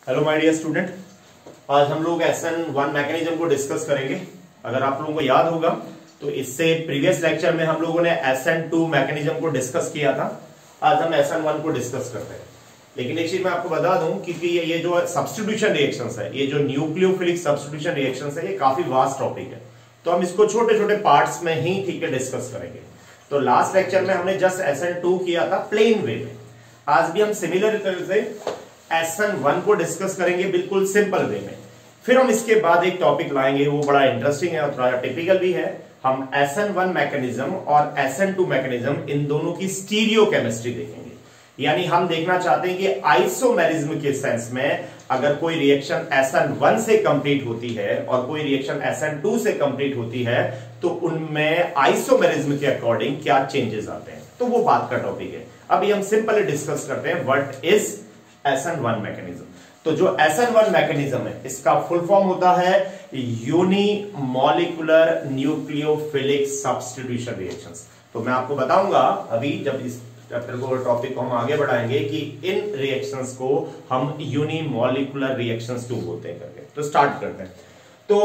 Hello my dear student, आज हम लोग SN1 मैकेनिज्म को डिस्कस करेंगे। अगर आप लोगों को याद होगा तो इससे प्रीवियस लेक्चर में हम लोगों ने SN2 मैकेनिज्म को डिस्कस किया था। आज हम SN1 को डिस्कस करते हैं। लेकिन एक चीज मैं आपको बता दूं कि ये जो सब्स्टिट्यूशन रिएक्शंस है, ये जो न्यूक्लियोफिलिक सब्स्टिट्यूशन रिएक्शंस है, ये काफी वास्ट टॉपिक है, तो हम इसको छोटे छोटे पार्ट्स में ही ठीक है डिस्कस करेंगे। तो लास्ट लेक्चर में हमने जस्ट SN2 किया था प्लेन वे में। आज भी हम सिमिलर तरह से SN1 को डिस्कस करेंगे बिल्कुल सिंपल वे में। फिर हम इसके बाद एक टॉपिक लाएंगे, वो बड़ा इंटरेस्टिंग है और थोड़ा टिपिकल भी है। हम SN1 मैकेनिज्म और SN2 मैकेनिज्म इन दोनों की स्टीरियो केमिस्ट्री देखेंगे। यानी हम देखना चाहते हैं कि आइसोमेरिज्म के सेंस में अगर कोई रिएक्शन SN1 से कंप्लीट होती है और कोई रिएक्शन SN2 से कंप्लीट होती है तो उनमें आइसोमेरिज्म के अकॉर्डिंग क्या चेंजेस आते हैं, तो वो बात का टॉपिक है। अभी हम सिंपली डिस्कस करते हैं व्हाट इज SN1 मैकेनिज्म। तो जो SN1 मैकेनिज्म है इसका फुल फॉर्म होता है यूनिमॉलिक्यूलर न्यूक्लियोफिलिक सब्स्टिट्यूशन रिएक्शंस। तो मैं आपको बताऊंगा अभी जब इस चैप्टर को टॉपिक को हम आगे बढ़ाएंगे कि इन रिएक्शंस को हम यूनिमॉलिक्यूलर रिएक्शंस क्यों बोलते हैं करके। तो स्टार्ट करते हैं। तो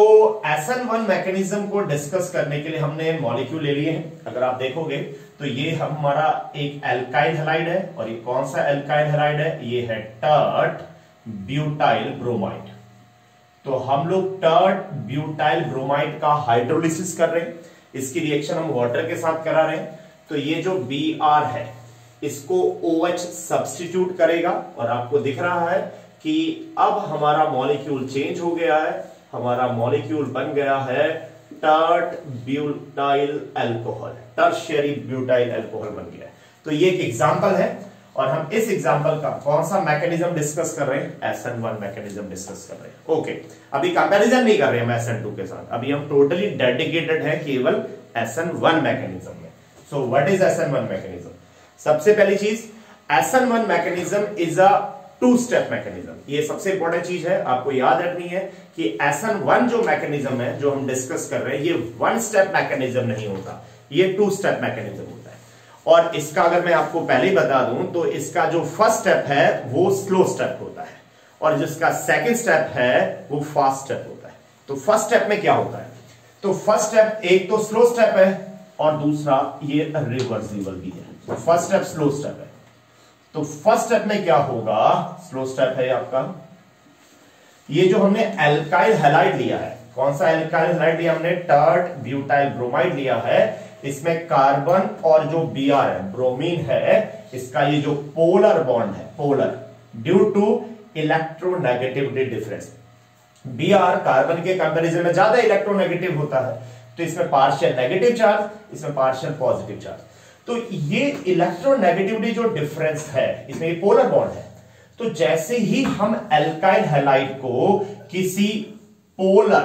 SN1 मैकेनिज्म को डिस्कस करने के लिए हमने मॉलिक्यूल ले लिए हैं। अगर आप देखोगे तो ये हमारा एक एल्काइल हैलाइड है, और ये कौन सा एल्काइल हैलाइड है, ये है टर्ट ब्यूटाइल ब्रोमाइड। तो हम लोग टर्ट ब्यूटाइल ब्रोमाइड का हाइड्रोलिसिस कर रहे हैं। इसकी रिएक्शन हम वाटर के साथ करा रहे हैं। तो ये जो Br है इसको OH सब्स्टिट्यूट करेगा, और आपको दिख रहा है कि अब हमारा मॉलिक्यूल चेंज हो गया है। हमारा मॉलिक्यूल बन गया है tert butyl alcohol, tertiary butyl alcohol बन गया है। तो ये एक एग्जांपल है, और हम इस एग्जांपल का कौन सा मैकेनिज्म डिस्कस कर रहे हैं, SN1 मैकेनिज्म डिस्कस कर रहे हैं। ओके, अभी कंपैरिजन नहीं कर रहे हैं हम SN2 के साथ, अभी हम टोटली डेडिकेटेड है केवल SN1 मैकेनिज्म में। So what is SN1 mechanism? सबसे पहली चीज, SN1 mechanism is a two step mechanism. ये सबसे इंपॉर्टेंट चीज है, आपको याद रखनी है कि SN1 जो मैकेनिज्म है जो हम डिस्कस कर रहे हैं, ये वन स्टेप मैकेनिज्म नहीं होता, ये टू स्टेप मैकेनिज्म होता है। और इसका अगर मैं आपको पहले ही बता दूं तो इसका जो फर्स्ट स्टेप है वो स्लो स्टेप होता है, और जिसका सेकंड स्टेप है वो फास्ट स्टेप होता है। तो फर्स्ट स्टेप में क्या होता है? तो फर्स्ट स्टेप एक तो स्लो स्टेप है और दूसरा ये रिवर्सिबल भी है। तो फर्स्ट स्टेप स्लो स्टेप है। तो फर्स्ट स्टेप में क्या होगा, स्लो स्टेप है आपका, ये जो हमने एल्काइल हैलाइड लिया है, कौन सा एल्काइल हैलाइड लिया हमने, टर्ट ब्यूटाइल ब्रोमाइड लिया है। इसमें कार्बन और जो Br है, ब्रोमीन है, इसका ये जो पोलर बॉन्ड है, polar, due to electronegativity difference, Br carbon के कंपैरिजन में ज्यादा इलेक्ट्रोनेगेटिव होता है, तो इसमें पार्शियल नेगेटिव चार्ज, इसमें पार्शियल पॉजिटिव चार्ज। तो ये इलेक्ट्रोनेगेटिविटी जो डिफरेंस है, इसमें ये पोलर बॉन्ड है। तो जैसे ही हम एल्काइल हैलाइड को किसी पोलर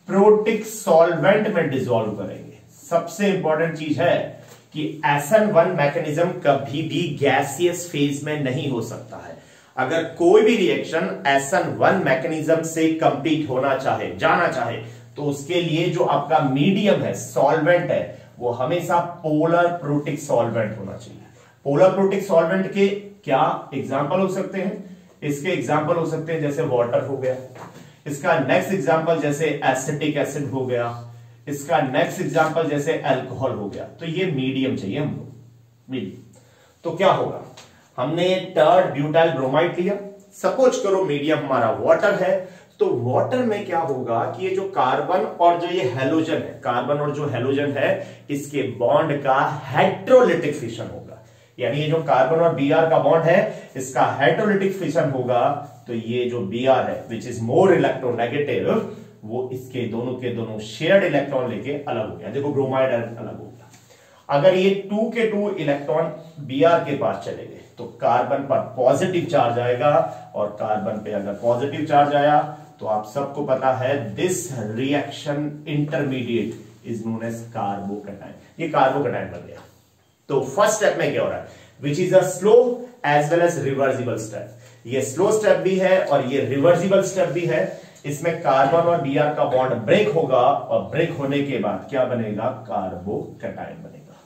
प्रोटिक सॉल्वेंट में डिसॉल्व करेंगे, सबसे इंपॉर्टेंट चीज है कि SN1 मैकेनिज्म कभी भी गैसियस फेज में नहीं हो सकता है। अगर कोई भी रिएक्शन SN1 मैकेनिज्म से कंप्लीट होना चाहे, जाना चाहे, तो उसके लिए जो आपका मीडियम है, सॉल्वेंट है, वो हमेशा पोलर प्रोटिक सॉल्वेंट होना चाहिए। पोलर प्रोटिक सॉल्वेंट के क्या एग्जांपल हो सकते हैं? इसके एग्जांपल हो सकते हैं जैसे वाटर हो गया, इसका नेक्स्ट एग्जांपल जैसे एसिटिक एसिड हो गया, इसका नेक्स्ट एग्जांपल जैसे अल्कोहल हो गया। तो ये मीडियम चाहिए हमको, मीडियम। तो क्या होगा, हमने टर्ट ब्यूटाइल ब्रोमाइड लिया, सपोज करो मीडियम हमारा वाटर है। तो वाटर में क्या होगा कि ये जो कार्बन और जो ये हैलोजन है, कार्बन और जो हैलोजन है, इसके बॉन्ड का हेटेरोलिटिक फिशन होगा। यानी ये जो कार्बन और Br का बॉन्ड है, इसका हेटेरोलिटिक फिशन होगा। तो ये जो Br है विच इज मोर इलेक्ट्रोनेगेटिव, वो इसके दोनों के दोनों शेयर्ड इलेक्ट्रॉन लेके अलग हो गया। देखो ब्रोमाइड अलग हो गया। अगर ये 2 के 2 इलेक्ट्रॉन Br के पास चले गए तो कार्बन पर पॉजिटिव चार्ज आएगा, और कार्बन पे अगर पॉजिटिव चार्ज आया तो आप सबको पता है this reaction intermediate is known as carbocation. ये कार्बोकैटायन बन गया। तो फर्स्ट स्टेप में क्या हो रहा है, which is a slow as well as reversible step. ये स्लो स्टेप भी है और ये रिवर्सिबल स्टेप भी है। इसमें कार्बन और Br का बॉन्ड ब्रेक होगा, और ब्रेक होने के बाद क्या बनेगा, कार्बोकैटायन बनेगा।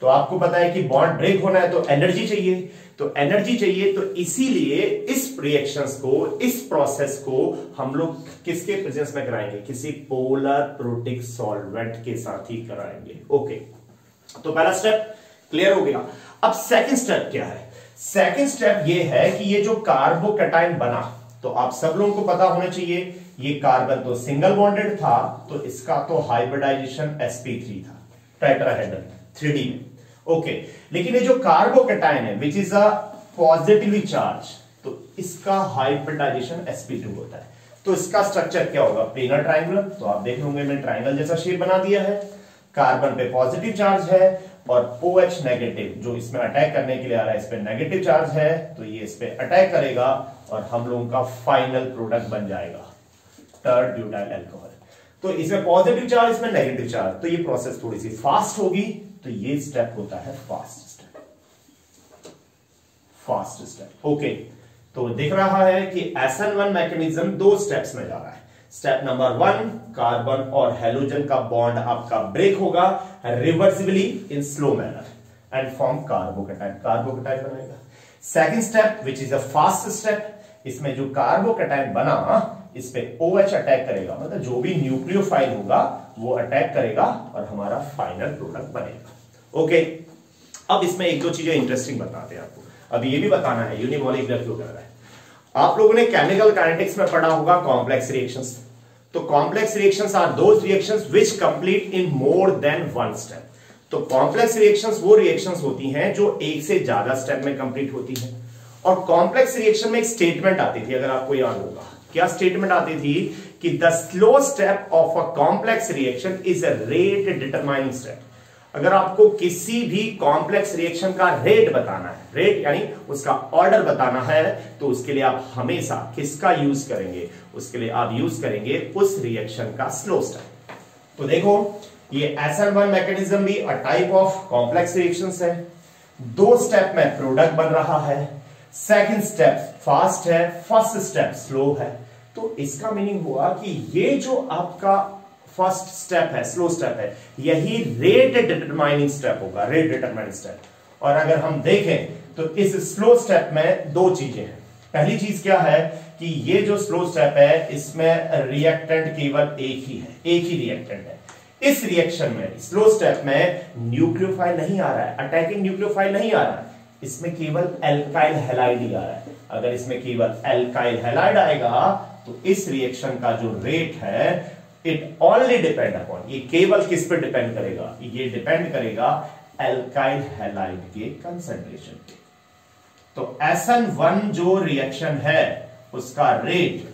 तो तो आपको पता है कि बॉन्ड ब्रेक होना है तो एनर्जी चाहिए, तो एनर्जी चाहिए, तो इसीलिए इस रिएक्शंस को, इस प्रोसेस को हम लोग किसके प्रेजेंस में कराएंगे? किसी पोलर प्रोटिक सॉल्वेंट के साथ ही कराएंगे। ओके, तो पहला स्टेप क्लियर हो गया। अब सेकंड स्टेप क्या है? सेकंड स्टेप ये है कि ये जो कार्बोकैटायन बना, तो आप सब लोगों को पता होना चाहिए ये कार्बन तो सिंगल बॉन्डेड था, तो इसका तो हाइब्रिडाइजेशन sp3 था, टेट्राहेड्रल 3D में। ओके, लेकिन ये जो कार्बोकैटायन है which is a positively charge, तो इसका हाइब्रिडाइजेशन sp2 होता है। तो इसका स्ट्रक्चर क्या होगा? Planar triangular. तो आप देख लोगे मैंने ट्रायंगल जैसा शेप बना दिया है, कार्बन पे पॉजिटिव चार्ज है और OH नेगेटिव जो इसमें अटैक करने के लिए आ रहा है, इस पे नेगेटिव चार्ज है, तो ये इस पे अटैक करेगा और हम लोगों का फाइनल प्रोडक्ट बन जाएगा टर्ड ब्यूटाइल अल्कोहल। तो इसमें पॉजिटिव चार्ज, इसमें नेगेटिव चार्ज, तो ये प्रोसेस थोड़ी सी फास्ट होगी, तो ये स्टेप होता है fast step. Fast step. Okay, तो दिख रहा है कि SN1 मैकेनिज्म 2 स्टेप्स में जा रहा है। स्टेप नंबर 1, कार्बन और हेलोजन का बॉन्ड आपका ब्रेक होगा reversibly in slow manner and form carbocation, carbocation बनाएगा। Second step which is a fast step, इसमें जो कार्बोकैटायन बना इस पे OH अटैक करेगा, मतलब जो भी न्यूक्लियोफाइल होगा वो अटैक करेगा और हमारा फाइनल प्रोडक्ट बनेगा। ओके, अब इसमें एक दो चीजें इंटरेस्टिंग बताते हैं आपको। अब ये भी बताना है यूनिमॉलिक्यूलर क्यों कर रहा है। आप लोगों ने केमिकल काइनेटिक्स में पढ़ा होगा कॉम्प्लेक्स रिएक्शंस। तो complex reactions are those reactions which complete in more than one step. तो कॉम्प्लेक्स रिएक्शंस वो रिएक्शंस होती हैं जो एक से ज्यादा स्टेप में कंप्लीट होती हैं। और कॉम्प्लेक्स रिएक्शन में एक स्टेटमेंट आती थी, अगर आपको याद होगा, क्या स्टेटमेंट आती थी कि the slow step of a complex reaction is a rate determining step. अगर आपको किसी भी कॉम्प्लेक्स रिएक्शन का रेट बताना है, रेट यानी उसका ऑर्डर बताना है, तो उसके लिए आप हमेशा किसका यूज करेंगे? उसके लिए आप यूज करेंगे उस रिएक्शन का स्लो स्टेप। तो देखो ये SN1 मैकेनिज्म भी a type of complex reactions है। 2 स्टेप में प्रोडक्ट बन रहा है, सेकंड स्टेप फास्ट है, फर्स्ट स्टेप स्लो है। तो इसका मीनिंग हुआ कि ये जो आपका फर्स्ट स्टेप है, स्लो स्टेप है, यही रेट डिटरमाइनिंग स्टेप होगा, रेट डिटरमाइनिंग स्टेप। और अगर हम देखें तो इस स्लो स्टेप में 2 चीजें हैं। पहली चीज क्या है कि ये जो स्लो स्टेप है इसमें रिएक्टेंट केवल एक ही है, एक ही रिएक्टेंट है। इस रिएक्शन में, स्लो स्टेप में न्यूक्लियोफाइल नहीं आ रहा है, अटैकिंग न्यूक्लियोफाइल नहीं आ रहा है, इसमें केवल एल्काइल हैलाइड ही आ रहा है। अगर इसमें केवल एल्काइल हैलाइड आएगा तो इस रिएक्शन का जो रेट है इट ओनली डिपेंड अपॉन, ये केवल किस पे डिपेंड करेगा? ये डिपेंड करेगा एल्काइल हैलाइड के कंसंट्रेशन पे। तो SN1 जो रिएक्शन है उसका रेट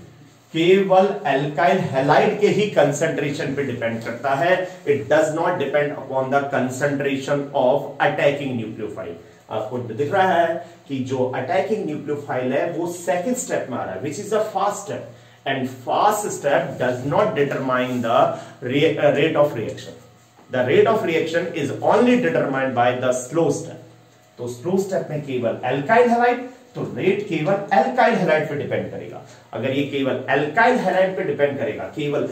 केवल एल्काइल हैलाइड के ही कंसंट्रेशन पे डिपेंड करता है। It does not depend upon the concentration of attacking nucleophile. आपको दिख रहा है कि जो अटैकिंग न्यूक्लियोफाइल है वो सेकंड स्टेप में आ रहा है, which is a fast step, and fast step does not determine the rate of reaction. The rate of reaction is only determined by the slow step. तो slow step में केवल alkyl halide, तो rate केवल alkyl halide पे depend करेगा। अगर ये केवल alkyl halide पे डिपेंड करेगा, केवल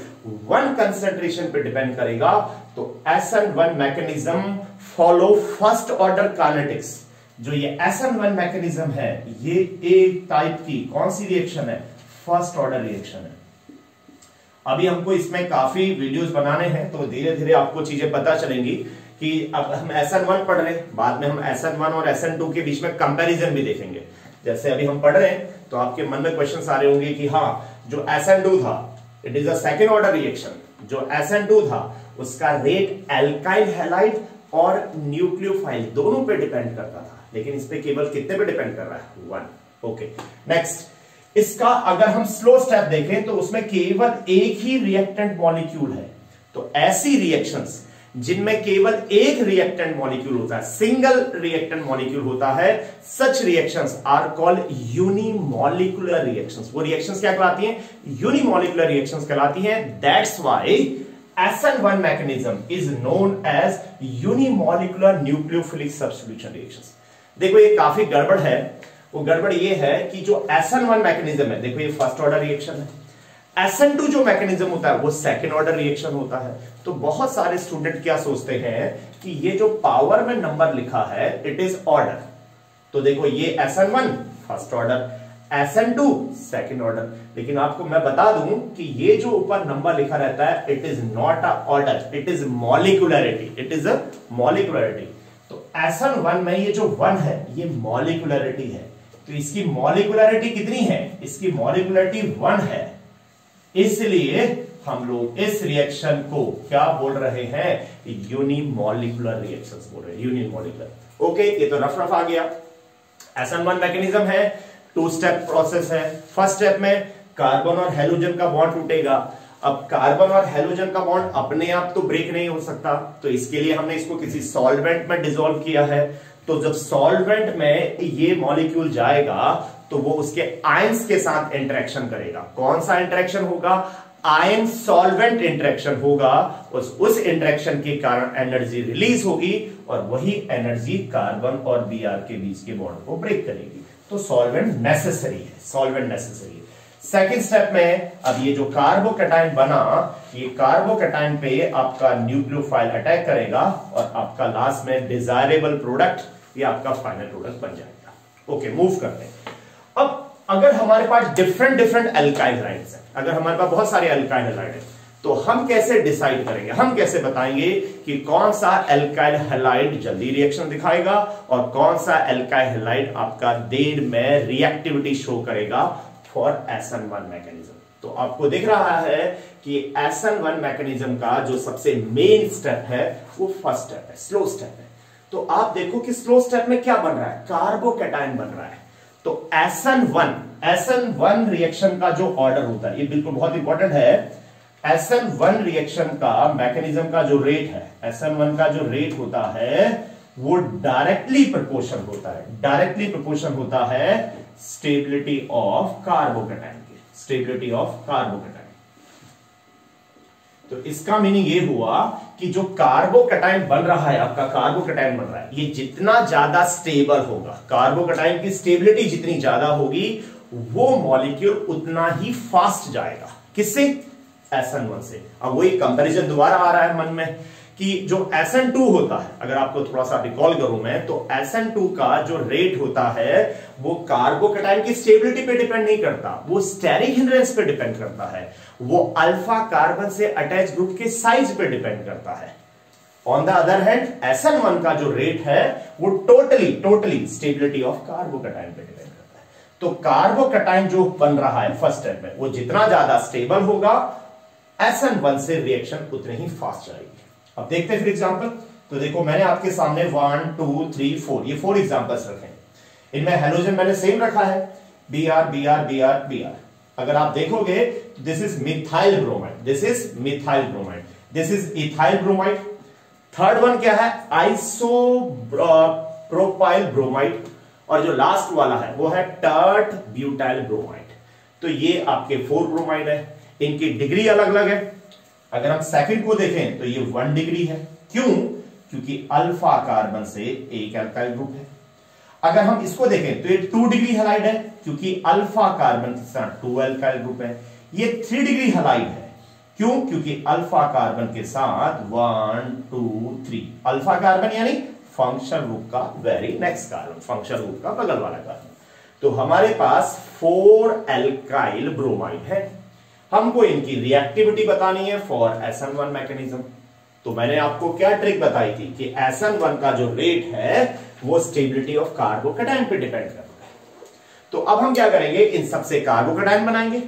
1 कंसंट्रेशन पे डिपेंड करेगा, तो SN1 mechanism follow first order kinetics. जो ये SN1 मैकेनिज्म है ये एक टाइप की कौन सी रिएक्शन है? फर्स्ट ऑर्डर रिएक्शन है। अभी हमको इसमें काफी वीडियोस बनाने हैं, तो धीरे धीरे आपको चीजें पता चलेंगी कि अब हम SN1 पढ़ रहे हैं, बाद में हम SN1 और SN2 के बीच में कंपैरिजन भी देखेंगे। जैसे अभी हम पढ़ रहे हैं तो आपके मन में क्वेश्चंस आ रहे होंगे कि हाँ जो SN2 था it is a second order reaction, जो SN2 था उसका रेट एल्काइल हैलाइड और न्यूक्लियोफाइल दोनों पे डिपेंड करता था, लेकिन इस पे केवल कितने पे डिपेंड कर रहा है? 1। ओके, नेक्स्ट इसका अगर हम स्लो स्टेप देखें तो उसमें केवल एक ही रिएक्टेंट मॉलिक्यूल है। तो ऐसी रिएक्शंस जिनमें केवल एक रिएक्टेंट मॉलिक्यूल होता है, सिंगल रिएक्टेंट मॉलिक्यूल होता है, such reactions are called unimolecular reactions. वो रिएक्शंस क्या कहलाती हैं? यूनिमॉलिक्यूलर रिएक्शंस कहलाती हैं। That's why SN1 mechanism is known as unimolecular nucleophilic substitution reactions। देखो ये काफी गड़बड़ है। वो गड़बड़ ये है कि जो SN1 मैकेनिज्म है, देखो ये फर्स्ट ऑर्डर रिएक्शन है, SN2 जो मैकेनिज्म होता है वो सेकंड ऑर्डर रिएक्शन होता है। तो बहुत सारे स्टूडेंट क्या सोचते हैं कि ये जो पावर में नंबर लिखा है इट इज ऑर्डर। तो देखो ये SN1 first order, SN2 second order, लेकिन आपको मैं बता दूं कि ये जो ऊपर नंबर लिखा रहता है it is not a order, it is molecularity, it is a molecularity. तो SN1 में ये जो 1 है ये मॉलिक्यूलरिटी है, तो इसकी मॉलिक्यूलरिटी कितनी है, इसकी मॉलिक्यूलरिटी 1 है, इसलिए हम लोग इस रिएक्शन को क्या बोल रहे हैं, यूनिमॉलिक्यूलर रिएक्शंस बोल रहे हैं, यूनिमॉलिक्यूलर। ओके, ये तो रफ आ गया। SN1 मैकेनिज्म है, 2 स्टेप प्रोसेस है। फर्स्ट स्टेप में कार्बन और हेलोजन का बॉन्ड टूटेगा। अब कार्बन और हेलोजन का बॉन्ड अपने आप तो ब्रेक नहीं हो सकता, तो इसके लिए हमने इसको किसी सॉल्वेंट में डिसॉल्व किया है। तो जब सॉल्वेंट में ये मॉलिक्यूल जाएगा तो वो उसके आयंस के साथ इंटरेक्शन करेगा। कौन सा इंटरेक्शन होगा, आयन सॉल्वेंट इंटरेक्शन होगा। उस इंटरेक्शन के कारण एनर्जी रिलीज होगी और वही एनर्जी कार्बन और Br के बीच के बॉन्ड को ब्रेक करेगी। तो सॉल्वेंट नेसेसरी है, सॉल्वेंट नेसेसरी है। सेकेंड स्टेप में अब ये जो कार्बोकैटायन बना, ये कार्बोकैटायन पे आपका न्यूक्लियोफाइल अटैक करेगा और आपका लास्ट में डिजायरेबल प्रोडक्ट ये आपका फाइनल प्रोडक्ट बन जाएगा। ओके, मूव करते हैं। अब अगर हमारे पास डिफरेंट एल्काइल हैलाइड्स हैं, अगर हमारे पास बहुत सारे एल्काइल हैलाइड हैं, तो हम कैसे डिसाइड करेंगे, हम कैसे बताएंगे कि कौन सा एल्काइल हैलाइड जल्दी रिएक्शन दिखाएगा और कौन सा एल्काइल हैलाइड आपका देर में रिएक्टिविटी शो करेगा फॉर SN1 मैकेनिज्म। तो आपको दिख रहा है कि SN1 मैकेनिज्म का जो सबसे मेन स्टेप है वो फर्स्ट स्टेप है, स्लो स्टेप है। तो आप देखो कि स्लो स्टेप में क्या बन रहा है, कार्बोकैटायन बन रहा है। तो SN1 रिएक्शन का जो ऑर्डर होता है, ये बिल्कुल बहुत इंपॉर्टेंट है। SN1 रिएक्शन का मैकेनिज्म का जो रेट है, SN1 का जो रेट होता है वो डायरेक्टली प्रोपोर्शन होता है, डायरेक्टली प्रोपोर्शन होता है स्टेबिलिटी ऑफ कार्बोकैटायन के, स्टेबिलिटी ऑफ कार्बोकैटायन। तो इसका मीनिंग ये हुआ कि जो कार्बोकैटायन बन रहा है, आपका कार्बोकैटायन बन रहा है, ये जितना ज्यादा स्टेबल होगा, कार्बोकैटायन की स्टेबिलिटी जितनी ज्यादा होगी, वो मॉलिक्यूल उतना ही फास्ट जाएगा। किससे, SN1 से। अब वही कंपैरिजन दोबारा आ रहा है मन में कि जो SN2 होता है, अगर आपको थोड़ा सा रिकॉल करूं मैं, तो SN2 का जो रेट होता है वो कार्बोकैटायन की स्टेबिलिटी पे डिपेंड नहीं करता, वो स्टेरिक हिंड्रेंस पे डिपेंड करता है, वो अल्फा कार्बन से अटैच ग्रुप के साइज पे डिपेंड करता है। On the other hand SN1 का जो रेट है वो टोटली स्टेबिलिटी ऑफ कार्बोकैटायन पे डिपेंड करता है। तो कार्बोकैटायन जो बन रहा है फर्स्ट स्टेप में, वो जितना ज्यादा स्टेबल होगा, SN1 से रिएक्शन उतनी ही फास्ट जाएगी। अब देखते हैं फिर एग्जांपल। तो देखो मैंने आपके सामने 1 2 3 4 ये 4 एग्जांपल्स रखे हैं। इनमें हेलोजन मैंने सेम रखा है, Br। अगर आप देखोगे this is methyl bromide, this is methyl bromide, this is ethyl bromide. Third one क्या है, आइसोप्रोपाइल ब्रोमाइड, और जो लास्ट वाला है वो है टर्ट ब्यूटाइल ब्रोमाइड। तो ये आपके 4 ब्रोमाइड है, इनकी डिग्री अलग अलग है। अगर हम सेकंड को देखें तो ये 1 डिग्री है, क्यों, क्योंकि अल्फा कार्बन से एक अल्काइल ग्रुप है। अगर हम इसको देखें तो ये 2 डिग्री हैलाइड है, क्योंकि अल्फा कार्बन के साथ 2 अल्काइल ग्रुप है। ये 3 डिग्री हैलाइड है, क्यों, क्योंकि अल्फा कार्बन के साथ 1 2 3 अल्फा कार्बन यानी फंक्शनल ग्रुप का very next carbon, functional group का बगल वाला कार्बन। तो हमारे पास 4 अल्काइल ब्रोमाइड है, हमको इनकी रिएक्टिविटी बतानी है फॉर SN1 मैकेनिज्म। तो मैंने आपको क्या ट्रिक बताई थी कि SN1 का जो रेट है वो स्टेबिलिटी ऑफ कार्बोकैटायन पे डिपेंड करता है। तो अब हम क्या करेंगे, इन सबसे कार्बोकैटायन बनाएंगे।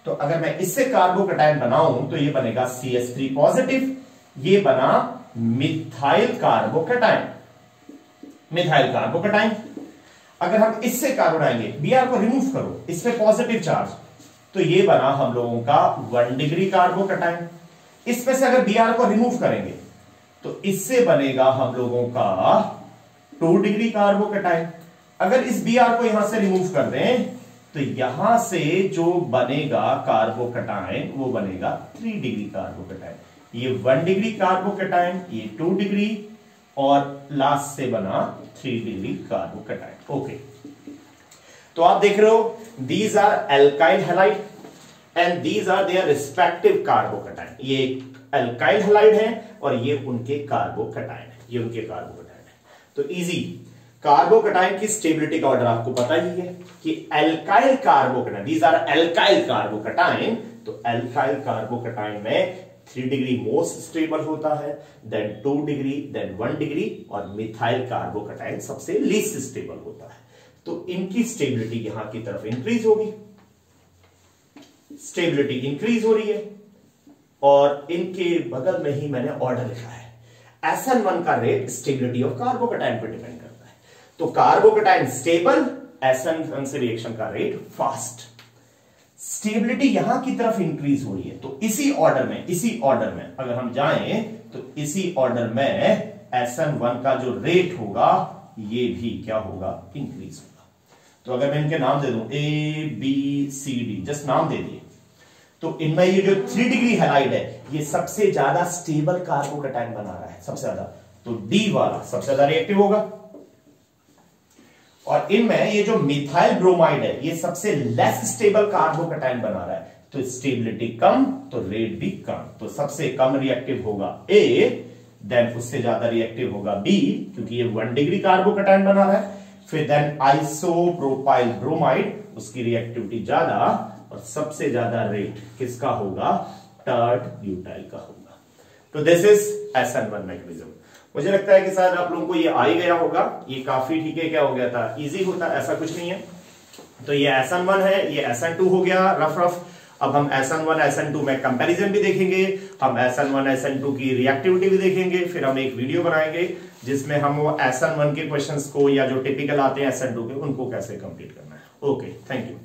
तो अगर मैं इससे कार्बोकैटायन बनाऊं तो ये बनेगा CH3 पॉजिटिव, ये बना मिथाइल कार्बोकैटायन, मिथाइल कार्बोकैटायन। अगर हम इससे कार्बन बनाएंगे, Br को रिमूव करो, इससे पॉजिटिव चार्ज, तो ये बना हम लोगों का 1 डिग्री कार्बोकैटायन। इसमें से अगर Br को रिमूव करेंगे तो इससे बनेगा हम लोगों का 2 डिग्री कार्बोकैटायन। अगर इस Br को यहां से रिमूव कर दें तो यहां से जो बनेगा कार्बोकैटायन वो बनेगा 3 डिग्री कार्बोकैटायन। ये 1 डिग्री कार्बोकैटायन, ये 2 डिग्री, और लास्ट से बना 3 डिग्री कार्बोकैटायन। ओके, तो आप देख रहे हो these are alkyl halide and these are their respective carbocation. ये एल्काइल हैलाइड है और ये उनके कार्बोकैटायन है। ये उनके कार्बोकटायन है। तो इजी, कार्बोकटायन की स्टेबिलिटी का ऑर्डर आपको पता ही है कि alkyl carbocation, these are alkyl carbocation, तो एल्काइल कार्बोकटायन में 3 डिग्री मोस्ट स्टेबल होता है, देन 2 डिग्री, देन 1 डिग्री, और मिथाइल कार्बोकटायन सबसे लीस्ट स्टेबल होता है। तो इनकी स्टेबिलिटी यहां की तरफ इंक्रीज होगी, स्टेबिलिटी इंक्रीज हो रही है, और इनके बगल में ही मैंने ऑर्डर लिखा है। SN1 का रेट स्टेबिलिटी ऑफ कार्बोकटायन पर डिपेंड करता है। तो कार्बोकटायन स्टेबल, SN1 से रिएक्शन का रेट फास्ट, स्टेबिलिटी यहां की तरफ इंक्रीज हो रही है। तो इसी ऑर्डर में अगर हम जाएं तो इसी ऑर्डर में SN1 का जो रेट होगा ये भी क्या होगा, इंक्रीज होगा। तो अगर मैं इनके नाम दे दूं ABCD, जस्ट नाम दे दिए, तो इनमें ये जो 3 डिग्री हैलाइड है ये सबसे ज्यादा स्टेबल कार्बोकटायन बना रहा है, सबसे ज्यादा। तो D वाला सबसे ज्यादा रिएक्टिव होगा, और इनमें ये जो मिथाइल ब्रोमाइड है ये सबसे लेस स्टेबल कार्बोकटायन बना रहा है। तो स्टेबिलिटी कम तो रेट भी कम, तो सबसे कम रिएक्टिव होगा A, देन उससे ज्यादा रिएक्टिव होगा B, क्योंकि ये 1 डिग्री कार्बोकटायन बना रहा है। फिर देन आइसोप्रोपाइल ब्रोमाइड, उसकी रिएक्टिविटी ज्यादा, और सबसे ज्यादा रेट किसका होगा, टर्ड ब्यूटाइल का होगा। तो दिस इज SN1 मैकेनिज्म। मुझे लगता है कि शायद आप लोगों को ये आ ही गया होगा, ये काफी ठीक है, क्या हो गया था, इजी होता, ऐसा कुछ नहीं है। तो ये SN1 है, ये SN2 हो गया रफ। अब हम SN1 SN2 में कंपैरिजन भी देखेंगे, हम SN1 SN2 की रिएक्टिविटी भी देखेंगे, फिर हम एक वीडियो बनाएंगे जिसमें हम वो SN1 के क्वेश्चंस को या जो टिपिकल आते हैं SN2 के, उनको कैसे कंप्लीट करना है। Okay, thank you.